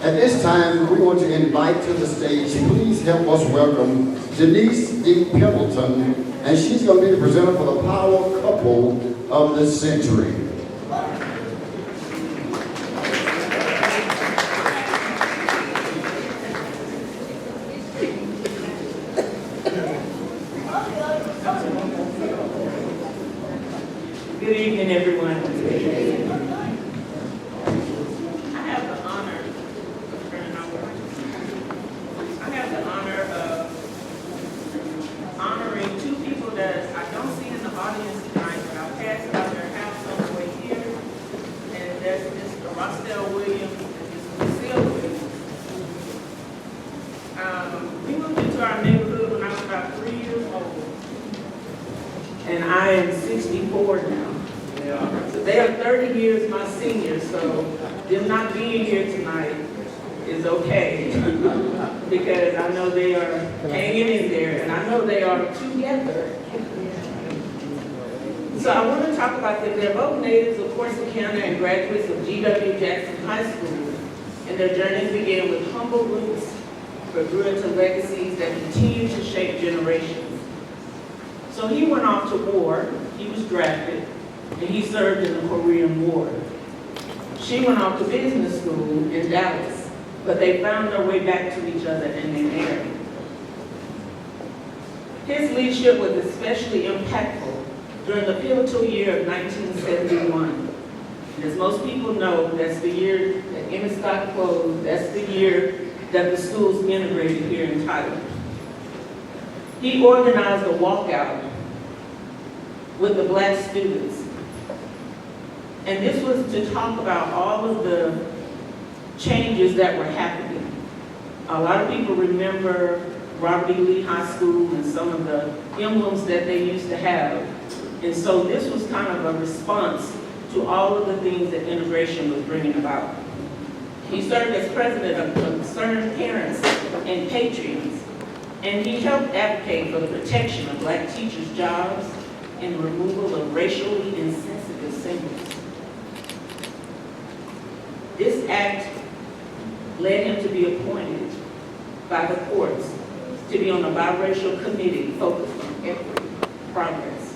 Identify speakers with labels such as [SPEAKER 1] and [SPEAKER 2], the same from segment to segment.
[SPEAKER 1] At this time, we want to invite to the stage, please help us welcome Denise D. Pendleton, and she's going to be the presenter for the Power Couple of the Century.
[SPEAKER 2] Good evening, everyone. I have the honor of honoring two people that I don't see in the audience tonight, but I'll pass out their house on the way here. And that's Mr. Rostell Williams and Ms. Lucille Williams. We moved into our neighborhood when I was about 3 years old. And I am 64 now. So they are 30 years my seniors, so them not being here tonight is okay. Because I know they are hanging in there, and I know they are together. So I want to talk about that. They're both natives of Corsicana and graduates of G.W. Jackson High School, and their journeys began with humble roots but grew into legacies that continue to shape generations. So he went off to war, he was drafted, and he served in the Korean War. She went off to business school in Dallas, but they found their way back to each other and they married. His leadership was especially impactful during the pivotal year of 1971. And as most people know, that's the year that Emmett Scott closed, that's the year that the schools integrated here in Thailand. He organized a walkout with the black students. And this was to talk about all of the changes that were happening. A lot of people remember Robert E. Lee High School and some of the emblems that they used to have. And so this was kind of a response to all of the things that integration was bringing about. He served as president of Concerned Parents and Patrons, and he helped advocate for the protection of black teachers' jobs and removal of racially insensitive symbols. This act led him to be appointed by the courts to be on a biracial committee focused on equity progress.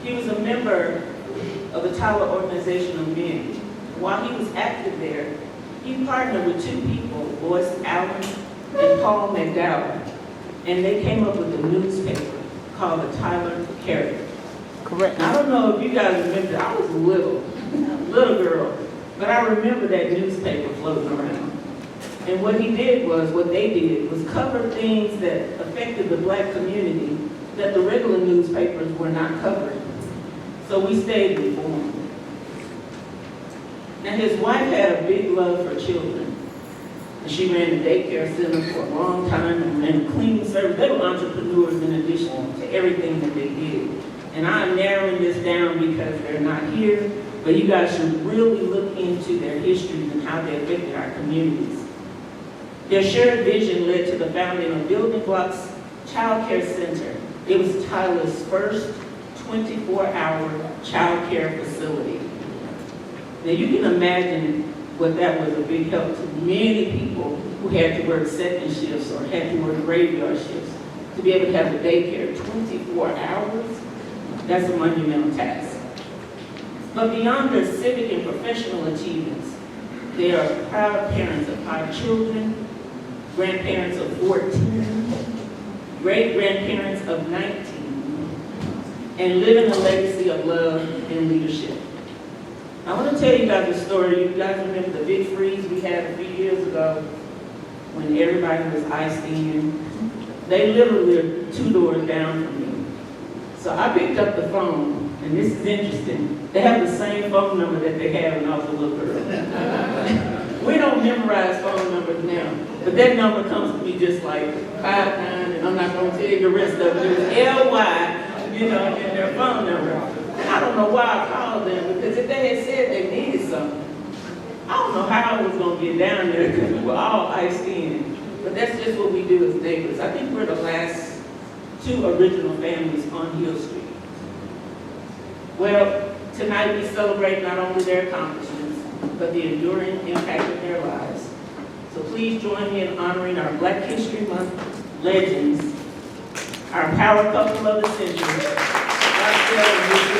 [SPEAKER 2] He was a member of the Tyler Organization of Men. While he was active there, he partnered with two people, Boyce Allen and Paul McDowell, and they came up with a newspaper called the Tyler Carrier.
[SPEAKER 3] Correct.
[SPEAKER 2] I don't know if you guys remember, I was a little girl, but I remember that newspaper floating around. And what they did was cover things that affected the black community that the regular newspapers were not covering. So we stayed informed. Now his wife had a big love for children. And she ran a daycare center for a long time and ran a cleaning service. They were entrepreneurs in addition to everything that they did. And I'm narrowing this down because they're not here, but you guys should really look into their histories and how they affected our communities. Their shared vision led to the founding of Building Blocks Child Care Center. It was Tyler's first 24-hour child care facility. Now you can imagine what that was a big help to many people who had to work second shifts or had to work graveyard shifts. To be able to have a daycare 24 hours, that's a monumental task. But beyond their civic and professional achievements, they are proud parents of 5 children, grandparents of 14, great-grandparents of 19, and living a legacy of love and leadership. I want to tell you guys a story. You guys remember the big freeze we had a few years ago when everybody was iced in? They literally are 2 doors down from me. So I picked up the phone, and this is interesting. They have the same phone number that they had when I was a little girl. We don't memorize phone numbers now, but that number comes to me just like 5 times, and I'm not going to tell you the rest of it. It was LY, in their phone number. I don't know why I called them, because if they had said they needed something, I don't know how I was going to get down there because we were all iced in. But that's just what we do as neighbors. I think we're the last 2 original families on Hill Street. Well, tonight we celebrate not only their accomplishments, but the enduring impact of their lives. please join me in honoring our Black History Month legends, our power couple of the century, Rostell and